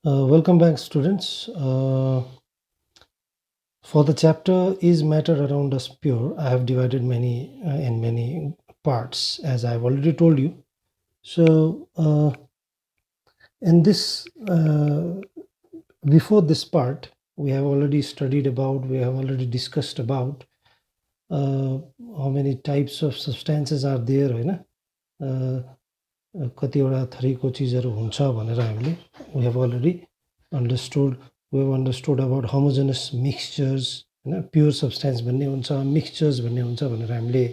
Welcome back, students. For the chapter "Is Matter Around Us Pure?" I have divided many in many parts, as I've already told you. So, in this, before this part, we have already studied about, we have already discussed about how many types of substances are there, होइन, कतिवटा थरीको चिजहरू हुन्छ भनेर हामीले we have already understood. We have understood about homogeneous mixtures, होइन, pure substance भन्ने हुन्छ, mixtures भन्ने हुन्छ भनेर हामीले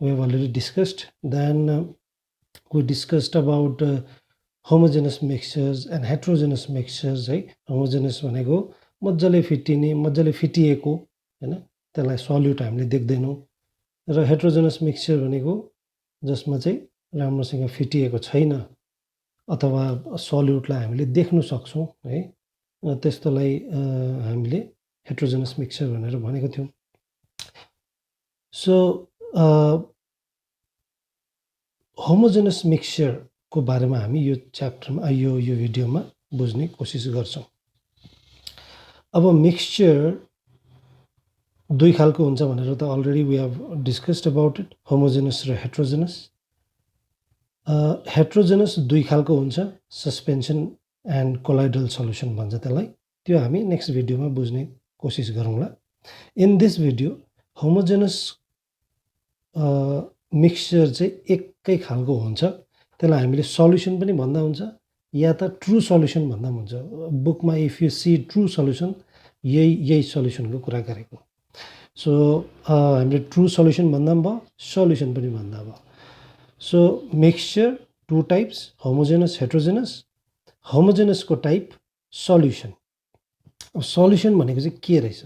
we have already discussed. Then we discussed about homogeneous mixtures and heterogeneous mixtures, है. homogeneous भनेको मजाले फिटिने, मजाले फिटिएको, होइन, त्यसलाई सल्युट हामीले देख्दैनौँ, र हेट्रोजेनस मिक्सचर भनेको जसमा चाहिँ राम्रोसँग फिटिएको छैन अथवा सल्युटलाई हामीले देख्न सक्छौँ, है, त्यस्तोलाई हामीले हेट्रोजेनस मिक्सचर भनेर भनेको थियौँ. सो होमोजेनस मिक्सचरको बारेमा हामी यो च्याप्टरमा यो भिडियोमा बुझ्ने कोसिस गर्छौँ. अब मिक्सचर दुई खालको हुन्छ भनेर त already we have discussed about it, homogeneous र हेट्रोजेनस. हेट्रोजेनस दुई खालको हुन्छ, सस्पेन्सन एन्ड कोलाइडल सल्युसन भन्छ त्यसलाई. त्यो हामी नेक्स्ट भिडियोमा बुझ्ने कोसिस गरौँला. In this video homogeneous mixture चाहिँ एकै खालको हुन्छ, त्यसलाई हामीले सल्युसन पनि भन्दा हुन्छ या त ट्रु सल्युसन भन्दा पनि हुन्छ. बुकमा if you see true solution, यही सल्युसनको कुरा गरेको. सो हामीले ट्रु सल्युसन भन्दा पनि भयो, सल्युसन पनि भन्दा भयो. So mixture two types, homogeneous, heterogeneous. होमोजेनसको टाइप सल्युसन. सल्युसन भनेको चाहिँ के रहेछ?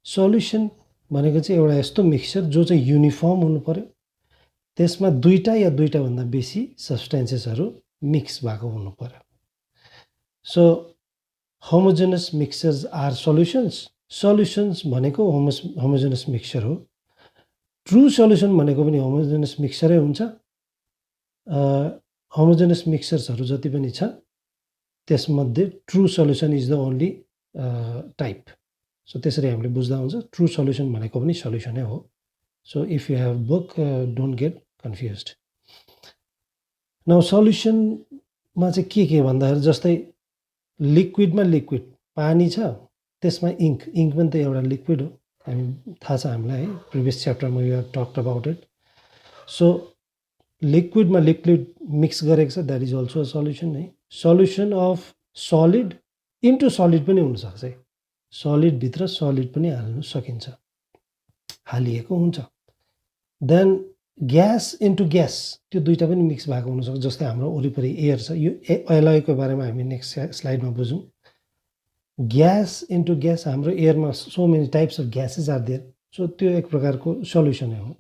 सल्युसन भनेको चाहिँ एउटा यस्तो मिक्सचर जो चाहिँ युनिफर्म हुनु पर्यो, त्यसमा दुईटा या दुईटाभन्दा बेसी सब्सटेन्सेसहरू मिक्स भएको हुनु पर्यो. So homogeneous mixtures are solutions. Solutions भनेको होमोजेनस मिक्सचर हो. ट्रु सल्युसन भनेको पनि होमोजेनस मिक्सचरै हुन्छ. होमोजेनस मिक्सचर्सहरू जति पनि छ त्यसमध्ये true solution is the only type. So त्यसरी हामीले बुझ्दा हुन्छ. ट्रु सल्युसन भनेको पनि सल्युसनै हो. So if you have book, don't get confuse. Now सल्युसनमा चाहिँ के भन्दाखेरि जस्तै लिक्विडमा लिक्विड पानी छ, त्यसमा इङ्क पनि त एउटा लिक्विड हो, हामी थाहा छ हामीलाई, है, प्रिभियस च्याप्टरमा you have talked about it. So लिक्विडमा लिक्विड मिक्स गरेको छ, that is also a solution, है. Solution of solid into solid पनि हुनसक्छ, है. सलिडभित्र सलिड पनि हाल्नु सकिन्छ, हालिएको हुन्छ. देन ग्यास इन्टु ग्यास, त्यो दुईवटा पनि मिक्स भएको हुनसक्छ. जस्तै हाम्रो वरिपरि एयर छ, यो एलोयको बारेमा हामी नेक्स्ट स्लाइडमा बुझौँ. ग्यास इन्टु ग्यास, हाम्रो एयरमा so many types of gases are there. So त्यो एक प्रकारको सल्युसनै हो.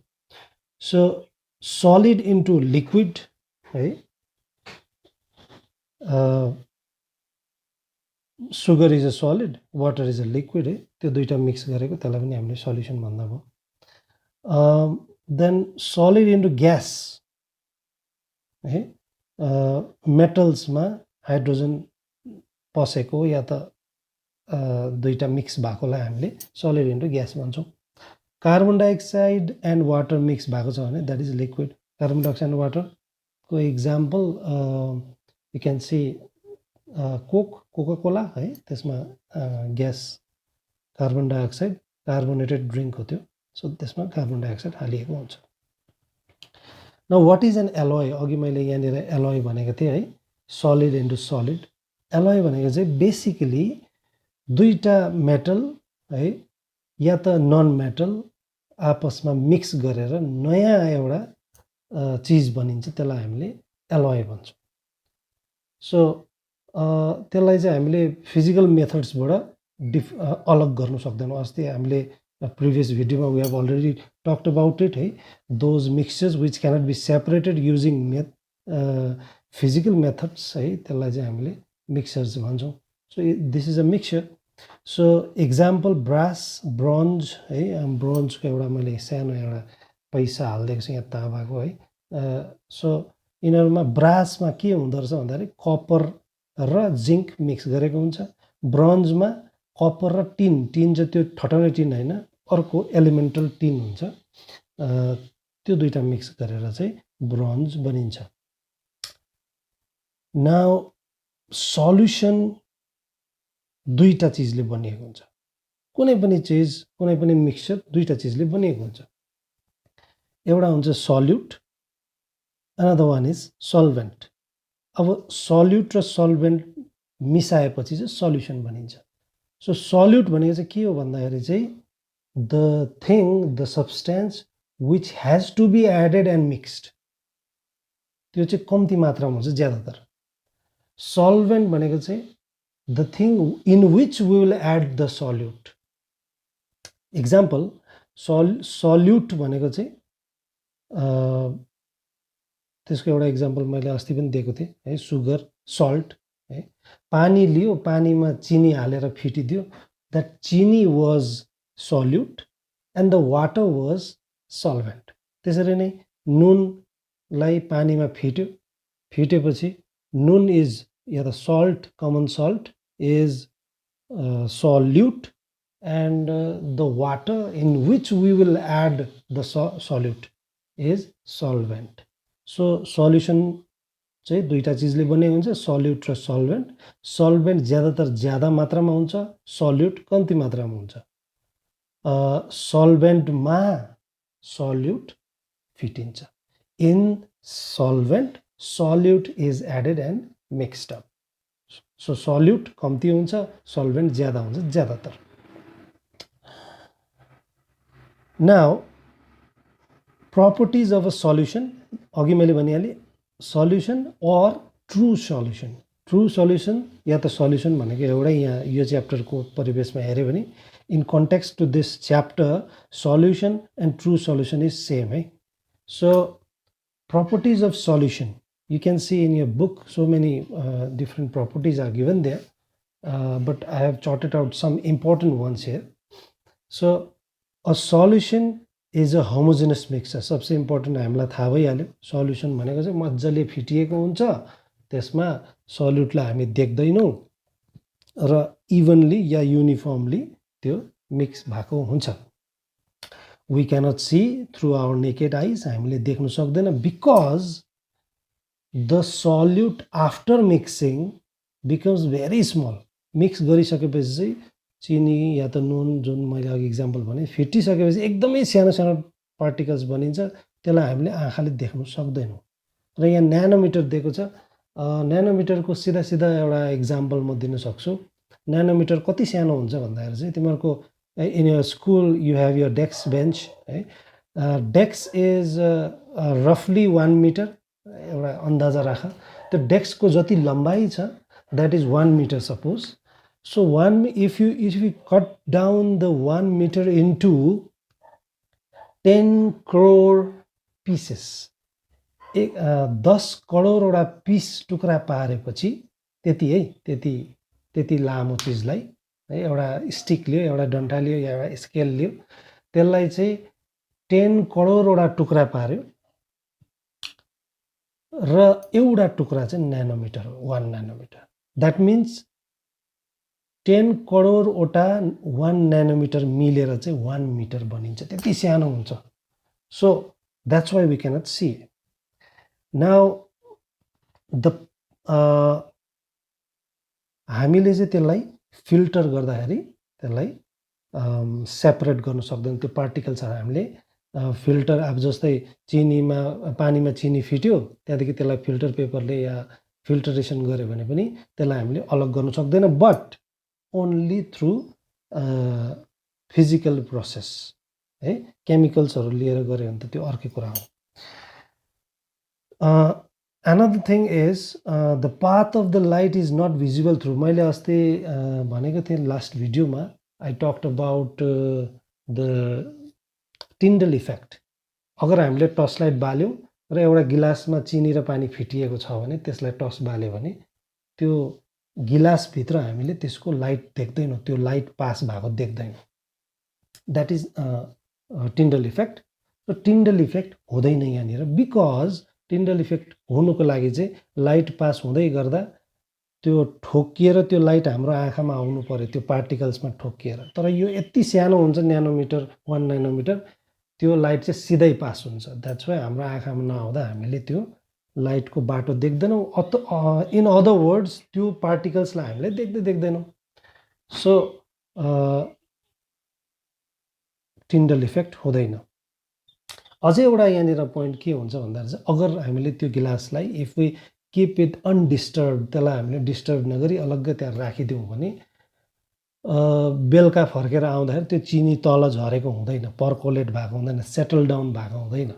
सो सलिड इन्टु लिक्विड, है, sugar is a solid, water is a liquid, है, त्यो दुईवटा मिक्स गरेको त्यसलाई पनि हामीले सल्युसन भन्दा भयो. देन सलिड इन्टु ग्यास, है, मेटल्समा हाइड्रोजन पसेको या त दुईवटा मिक्स भएकोलाई हामीले सलिड इन्टु ग्यास भन्छौँ. Carbon dioxide and water mix भएको छ भने that is liquid. Carbon dioxide and वाटरको example you can see Coca Cola, है, त्यसमा gas carbon dioxide, carbonated drink हो त्यो. सो त्यसमा कार्बन डाइअक्साइड हालिएको हुन्छ. न वाट इज एन एलोय? अघि मैले यहाँनिर एलोय भनेको थिएँ, है, सलिड इन्टु सलिड. एलोय भनेको चाहिँ बेसिकली दुईवटा मेटल, है, या त नन मेटल आपसमा मिक्स गरेर नयाँ एउटा चिज बनिन्छ, त्यसलाई हामीले एलोय भन्छौँ. सो त्यसलाई चाहिँ हामीले फिजिकल मेथड्सबाट अलग गर्नु सक्दैनौँ. अस्ति हामीले प्रिभियस भिडियोमा we have already talked about it, है, those mixtures which cannot be separated using physical methods, है, त्यसलाई चाहिँ हामीले मिक्सचर्स भन्छौँ. So this is a mixture. So example brass, bronze, है, ब्रोन्जको एउटा मैले सानो एउटा पैसा हालिदिएको छु यहाँ ताँबाको, है. सो यिनीहरूमा ब्रासमा के हुँदो रहेछ भन्दाखेरि कपर र जिङ्क मिक्स गरेको हुन्छ। ब्रोन्जमा कपर र टिन चाहिँ त्यो ठटाउने टिन होइन, अर्को एलिमेन्टल टिन हुन्छ, त्यो दुईटा मिक्स गरेर चाहिँ ब्रोन्ज बनिन्छ। नाउ सल्युसन दुईटा चिजले बनिएको हुन्छ। कुनै पनि चिज, कुनै पनि मिक्सचर दुईटा चिजले बनिएको हुन्छ। एउटा हुन्छ salute, another one is solvent. अब सल्युट र सल्भेन्ट मिसाएपछि चाहिँ सल्युसन बनिन्छ। सो सल्युट भनेको चाहिँ के हो भन्दाखेरि चाहिँ the thing, the substance which has to be added and mixed, त्यो चाहिँ कम्ती मात्रामा हुन्छ ज्यादातर। सल्भेन्ट भनेको चाहिँ the thing in which we will add the solute. Example, solute भनेको चाहिँ त्यसको एउटा इक्जाम्पल मैले अस्ति पनि दिएको थिएँ है, सुगर, सल्ट है। पानी लियो, पानीमा चिनी हालेर फिटिदियो, द्याट चिनी was salute and the water was solvent. त्यसरी नै नुनलाई पानीमा फिट्यो, फिटेपछि नुन इज या त salt, common salt is solute and the water in which we will add the solute is solvent. So solution चाहिँ दुईटा चिजले बनेको हुन्छ, सल्युट र सल्भेन्ट। सल्भेन्ट ज्यादातर ज्यादा मात्रामा हुन्छ, सल्युट कम्ती मात्रामा हुन्छ। सल्भेन्टमा सल्युट फिटिन्छ। In solvent solute is added and mixed up. So solute कम्ती हुन्छ, सल्भेन्ट ज्यादा हुन्छ ज्यादातर। Now, properties of a solution, अघि मैले भनिहालेँ, solution or true solution। True solution या त सल्युसन भनेको एउटै यहाँ यो च्याप्टरको परिवेशमा हेऱ्यो भने in context to this chapter solution and true solution is same है। So properties of solution, you can see in your book so many different properties are given there, but I have jotted out some important ones here. So a solution is a homogeneous mixture। सबसे important हामीलाई थाहा भइहाल्यो, solution भनेको चाहिँ मजाले फिटिएको हुन्छ, त्यसमा सल्युटलाई हामी देख्दैनौँ र इभनली या युनिफर्मली त्यो मिक्स भएको हुन्छ। We cannot see through our naked eyes, हामीले देख्न सक्दैन, because the solute after mixing becomes very small. Mix गरिसकेपछि चाहिँ चिनी या त नुन, जुन मैले अघि इक्जाम्पल भने, फिटिसकेपछि एकदमै सानो सानो पार्टिकल्स बनिन्छ, त्यसलाई हामीले आँखाले देख्न सक्दैनौँ। र यहाँ न्यानोमिटर दिएको छ, न्यानोमिटरको सिधा सिधा एउटा इक्जाम्पल म दिन सक्छु। न्यानोमिटर कति सानो हुन्छ भन्दाखेरि चाहिँ तिमीहरूको in your school you have your desk bench है, डेस्क इज रफली 1 मिटर, एउटा अन्दाजा राख। त्यो डेस्कको जति लम्बाइ छ that is 1 metre suppose. So if you cut down the 1 meter into 10 crore pieces, 10 करोडवटा piece टुक्रा पारेपछि त्यति है, त्यति लामो चिजलाई है, एउटा स्टिक लियो, एउटा डन्ठा लियो या एउटा स्केल लियो, त्यसलाई चाहिँ 10 करोडवटा टुक्रा पार्यो र एउटा टुक्रा चाहिँ न्यानोमिटर हो, 1 न्यानोमिटर। द्याट मिन्स 10 करोडवटा 1 न्यानोमिटर मिलेर चाहिँ 1 मिटर बनिन्छ, त्यति सानो हुन्छ। So that's why we cannot see. Now हामीले चाहिँ त्यसलाई फिल्टर गर्दाखेरि त्यसलाई सेपरेट गर्न सक्दैन, त्यो पार्टिकल्सहरू हामीले फिल्टर, अब जस्तै पानीमा चिनी फिट्यो, त्यहाँदेखि त्यसलाई फिल्टर पेपरले या फिल्टरेसन गऱ्यो भने पनि त्यसलाई हामीले अलग गर्न सक्दैन, but only through physical process है, केमिकल्सहरू लिएर गऱ्यो भने त त्यो अर्कै कुरा हो। Another thing is the path of the light is not visible through. मैले अस्ति भनेको थिएँ लास्ट भिडियोमा, I talked about the Tyndall effect. अगर हामीले टर्च लाइट बाल्यौँ र एउटा गिलासमा चिनी र पानी फिटिएको छ भने त्यसलाई टर्च बाल्यो भने त्यो गिलासभित्र हामीले त्यसको लाइट देख्दैनौँ, त्यो लाइट पास भएको देख्दैनौँ। That is Tyndall effect. र टिन्डल इफेक्ट हुँदैन यहाँनिर, बिकज टिन्डल इफेक्ट हुनुको लागि चाहिँ लाइट पास हुँदै गर्दा त्यो ठोकिएर त्यो लाइट हाम्रो आँखामा आउनु पर्यो त्यो पार्टिकल्समा ठोकिएर। तर यो यति सानो हुन्छ न्यानोमिटर 1 नैनोमिटर, त्यो लाइट चाहिँ सिधै पास हुन्छ। द्याट्स वाइ हाम्रो आँखामा नआउँदा हामीले त्यो लाइटको बाटो देख्दैनौँ। इन अदर वर्ड्स त्यो पार्टिकल्सलाई हामीले देख्दैनौँ। सो टिन्डल इफेक्ट हुँदैन। अझै एउटा यहाँनिर पोइन्ट के हुन्छ भन्दाखेरि चाहिँ अगर हामीले त्यो गिलासलाई if we keep it undisturb, त्यसलाई हामीले डिस्टर्ब नगरी अलग्गै त्यहाँ राखिदिउँ भने बेलुका फर्केर आउँदाखेरि त्यो चिनी तल झरेको हुँदैन, पर्कोलेट भएको हुँदैन, सेटल डाउन भएको हुँदैन।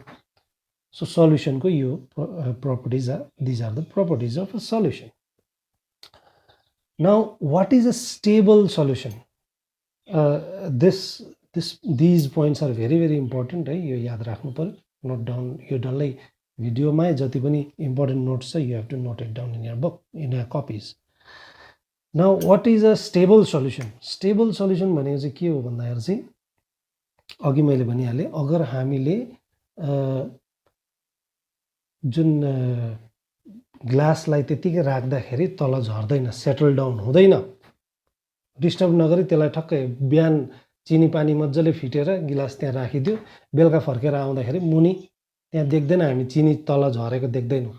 सो सल्युसनको यो properties are, these are the properties of a solution. Now what is a stable solution? These points are very very important है, यो याद राख्नु पर्यो। नोट डाउन, यो डल्लै भिडियोमा जति पनि इम्पोर्टेन्ट नोट्स छ you have to note it down in your book, in your copies. Now what is a stable solution? Stable solution भनेको चाहिँ के हो भन्दाखेरि चाहिँ अघि मैले भनिहालेँ, अगर हामीले जुन ग्लासलाई त्यतिकै राख्दाखेरि तल झर्दैन, सेटल डाउन हुँदैन, डिस्टर्ब नगरी त्यसलाई ठक्कै बिहान चिनी पानी मजाले फिटेर गिलास त्यहाँ राखिदियो, बेलुका फर्केर आउँदाखेरि मुनि त्यहाँ देख्दैन, हामी चिनी तल झरेको देख्दैनौँ।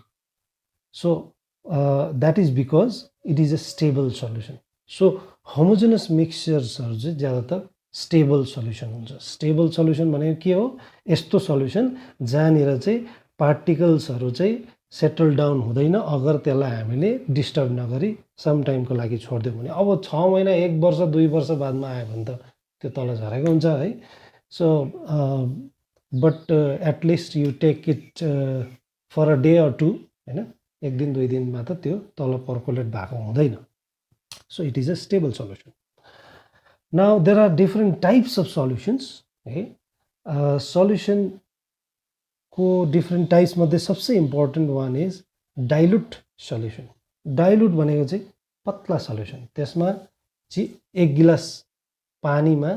So that is because it is a stable solution. So homogeneous मिक्सचर्सहरू चाहिँ ज्यादातर स्टेबल सल्युसन हुन्छ। स्टेबल सल्युसन भनेको के हो? यस्तो सल्युसन जहाँनिर चाहिँ पार्टिकल्सहरू चाहिँ सेटल डाउन हुँदैन अगर त्यसलाई हामीले डिस्टर्ब नगरी सम टाइमको लागि छोडिदियो भने। अब 6 महिना 1 वर्ष 2 वर्ष बादमा आयो भने त त्यो तल झरेको हुन्छ है। So but at least you take it for a day or two, होइन, 1 दिन 2 दिनमा त त्यो तल पर्कोलेट भएको हुँदैन। So it is a stable solution. Now there are different types of solutions है। सल्युसनको डिफरेन्ट टाइप्स मध्ये सबसे important one is dilute solution. Dilute भनेको चाहिँ पतला सल्युसन। त्यसमा चाहिँ 1 गिलास पानीमा,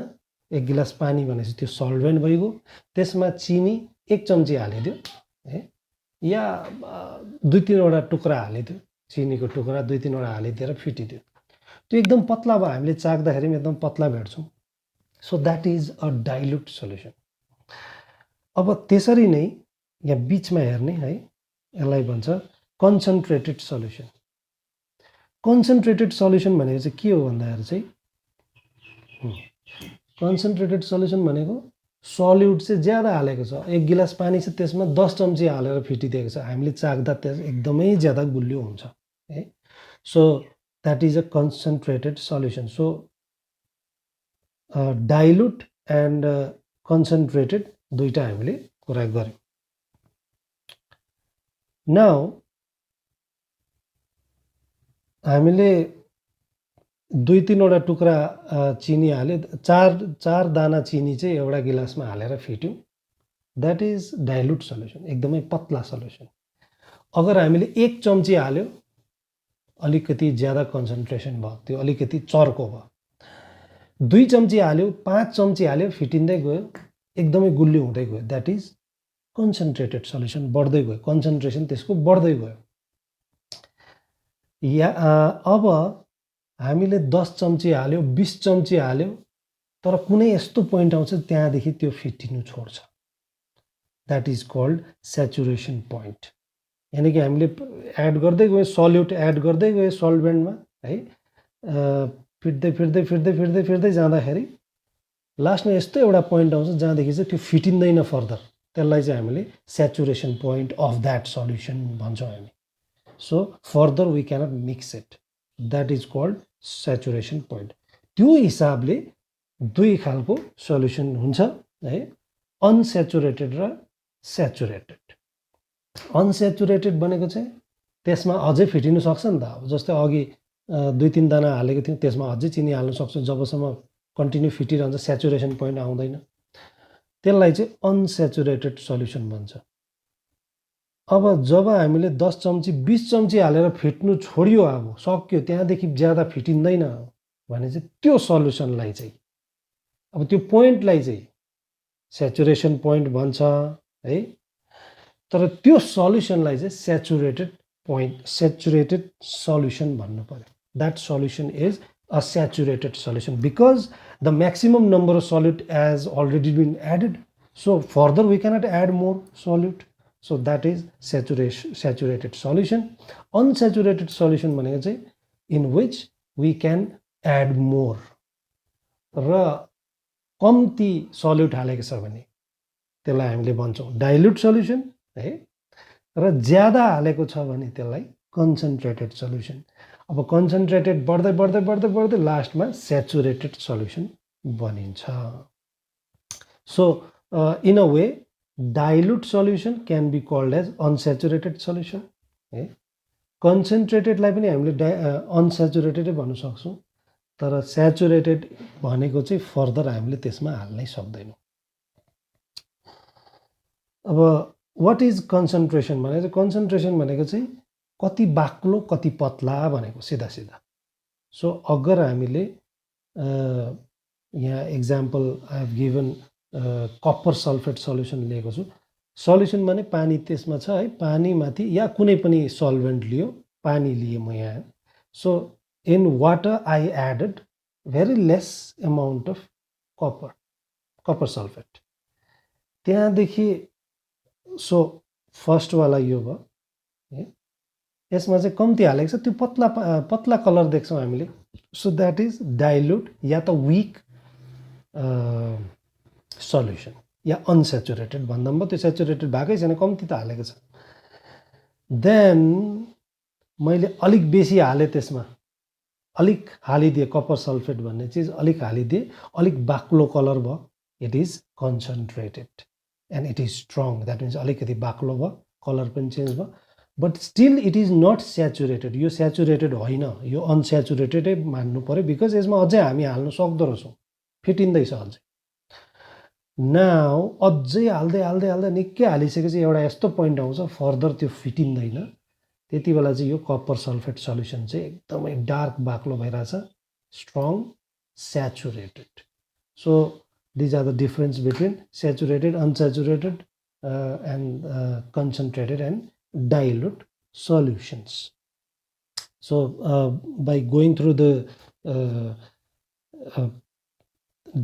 1 गिलास पानी भनेपछि त्यो सल्भेन्ट भइगयो, त्यसमा चिनी 1 चम्ची हालिदियो है, या 2-3 वटा टुक्रा हालिदियो, चिनीको टुक्रा 2-3 वटा हालिदिएर फिटिदियो, त्यो एकदम पतला भयो, हामीले चाख्दाखेरि पनि एकदम पतला भेट्छौँ। So that is a dilute solution. अब त्यसरी नै यहाँ बिचमा हेर्ने है, यसलाई भन्छ कन्सन्ट्रेटेड सल्युसन। कन्सन्ट्रेटेड सल्युसन भनेको चाहिँ के हो भन्दाखेरि चाहिँ कन्सन्ट्रेटेड सल्युसन भनेको सल्युट चाहिँ ज्यादा हालेको छ, 1 गिलास पानी छ त्यसमा 10 चम्ची हालेर फिटिदिएको छ, हामीले चाख्दा त्यस एकदमै ज्यादा गुलियो हुन्छ है। So that is a concentrated solution. So dilute and concentrated दुईटा हामीले कुरा गर्यौँ। नाउ हामीले 2-3 वटा टुक्रा चिनी हाल्यो, 4 दाना चिनी चाहिँ एउटा गिलासमा हालेर फिट्यौँ, द्याट इज डाइल्युट सल्युसन, एकदमै पतला सल्युसन। अगर हामीले 1 चम्ची हाल्यो, अलिकति ज्यादा कन्सन्ट्रेसन भयो, त्यो अलिकति चर्को भयो। 2 चम्ची हाल्यो, 5 चम्ची हाल्यो, फिटिँदै गयो, एकदमै गुलियो हुँदै गयो, द्याट इज कन्सन्ट्रेटेड सल्युसन, बढ्दै गयो, कन्सन्ट्रेसन त्यसको बढ्दै गयो। या अब हामीले 10 चम्ची हाल्यो, 20 चम्ची हाल्यो, तर कुनै यस्तो पोइन्ट आउँछ त्यहाँदेखि त्यो फिटिनु छोड्छ, that is called saturation point. यानि कि हामीले एड गर्दै गयो, सल्युट एड गर्दै गयो सल्भेन्टमा है, फिट्दै फिट्दै फिट्दै फिट्दै फिट्दै जाँदाखेरि लास्टमा यस्तो एउटा पोइन्ट आउँछ जहाँदेखि चाहिँ त्यो फिटिँदैन फर्दर, त्यसलाई चाहिँ हामीले saturation point of that solution भन्छौँ हामी। So further we cannot mix it, that is called saturation point. त्यो हिसाबले 2 खालको सल्युसन हुन्छ है, अनसेचुरेटेड र सेचुरेटेड। अनसेचुरेटेड भनेको चाहिँ त्यसमा अझै फिटिनु सक्छ नि त। अब जस्तै अघि 2-3 दाना हालेको थियौँ, त्यसमा अझै चिनी हाल्नु सक्छौँ, जबसम्म कन्टिन्यू फिटिरहन्छ सेचुरेसन पोइन्ट आउँदैन, त्यसलाई चाहिँ अनसेचुरेटेड सल्युसन भन्छ। अब जब हामीले 10 चम्ची 20 चम्ची हालेर फिट्नु छोडियो, अब सक्यो, त्यहाँदेखि ज्यादा फिटिँदैन भने चाहिँ त्यो सल्युसनलाई चाहिँ, अब त्यो पोइन्टलाई चाहिँ सेचुरेसन पोइन्ट भन्छ है, तर त्यो सल्युसनलाई चाहिँ सेचुरेटेड point saturated solution भन्नु पर्यो. That solution is a saturated solution because the maximum number of solute has already been added. So further we cannot add more solute. So that is saturated solution. Unsaturated solution भनेको चाहिँ in which we can add more. र कम्ती salute हालेको छ भने त्यसलाई हामीले भन्छौँ डाइल्युट सल्युसन है, र ज्यादा हालेको छ भने त्यसलाई कन्सन्ट्रेटेड सल्युसन. अब कन्सन्ट्रेटेड बढ्दै बढ्दै बढ्दै बढ्दै लास्टमा सेचुरेटेड सल्युसन बनिन्छ. So in a way dilute solution can be called as unsaturated solution है. कन्सन्ट्रेटेडलाई पनि हामीले अनसेचुरेटेडै भन्न सक्छौँ, तर सेचुरेटेड भनेको चाहिँ फर्दर हामीले त्यसमा हाल्नै सक्दैनौँ. अब वाट इज कन्सन्ट्रेसन भनेको चाहिँ कन्सन्ट्रेसन भनेको चाहिँ कति बाक्लो कति पतला भनेको सिधा सिधा. सो अगर हामीले यहाँ example I have given copper sulphate solution लिएको छु. सल्युसन भने पानी त्यसमा छ है, पानीमाथि या कुनै पनि सल्भेन्ट लियो, पानी लिए म यहाँ. So in water I added very less amount of copper sulfate. त्यहाँदेखि सो फर्स्ट वाला यो भयो, यसमा चाहिँ कम्ती हालेको छ, त्यो पतला पतला कलर देख्छौँ हामीले. सो द्याट इज डाइल्युट या त विक सल्युसन या अनसेचुरेटेड भन्दा पनि त्यो सेचुरेटेड भएकै छैन, कम्ती त हालेको छ. देन मैले अलिक बेसी हालेँ, त्यसमा अलिक हालिदिए, कपर सल्फेट भन्ने चिज अलिक हालिदिए, अलिक बाक्लो कलर भयो, it is concentrated and it is strong. That means अलिकति बाक्लो भयो, कलर पनि चेन्ज भयो, but still it is not saturated. यो सेचुरेटेड होइन, यो अनसेचुरेटेडै मान्नु पऱ्यो, बिकज यसमा अझै हामी हाल्नु सक्दो रहेछौँ, फिटिँदैछ अझै. नाउ अझै हाल्दै हाल्दै हाल्दै निकै हालिसकेपछि एउटा यस्तो पोइन्ट आउँछ फर्दर त्यो फिटिँदैन, त्यति बेला चाहिँ यो कपर सल्फेट सल्युसन चाहिँ एकदमै डार्क बाक्लो भइरहेछ, strong saturated. So these are the difference between saturated, unsaturated and concentrated and dilute solutions. So by going through the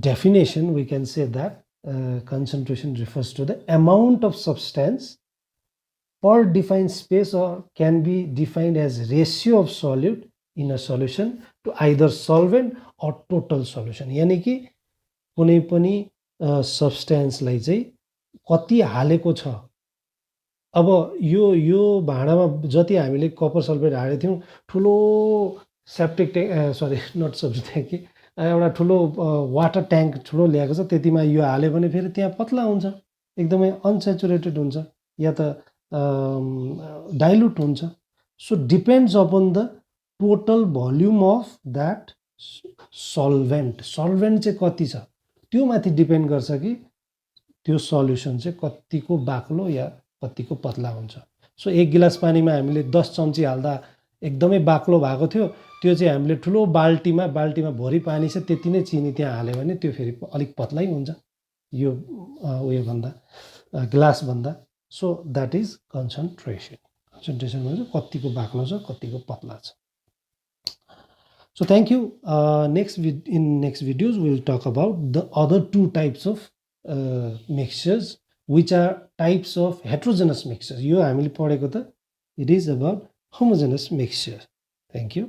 definition, we can say that concentration refers to the amount of substance per defined space, or can be defined as ratio of solute in a solution to either solvent or total solution. यानी कि कुनै पनि सब्सटेन्सलाई चाहिँ कति हालेको छ. अब यो भाँडामा जति हामीले कपर सल्फेट हालेको थियौँ, ठुलो septic tank sorry not septic tank कि एउटा ठुलो वाटर ट्याङ्क ठुलो ल्याएको छ, त्यतिमा यो हाल्यो भने फेरि त्यहाँ पतला हुन्छ, एकदमै अनसेचुरेटेड हुन्छ या त डाइल्युट हुन्छ. So depends upon the total volume of that solvent. Solvent चाहिँ कति छ त्यो माथि डिपेन्ड गर्छ कि त्यो सल्युसन चाहिँ कतिको बाक्लो या कतिको पतला हुन्छ. सो एक गिलास पानीमा हामीले 10 चम्ची हाल्दा एकदमै बाक्लो भएको थियो, त्यो चाहिँ हामीले ठुलो बाल्टीमा भरि पानी छ त्यति नै चिनी त्यहाँ हाल्यो भने त्यो फेरि अलिक पतलै हुन्छ यो उयो भन्दा, ग्लास भन्दा. So that is concentration. Concentration भनेको कतिको बाक्लो छ कतिको पतला छ. So thank you. In next videos we will talk about the other two types of mixtures, which are types of heterogeneous mixtures. यो हामीले पढेको त it is about homogeneous mixture. Thank you.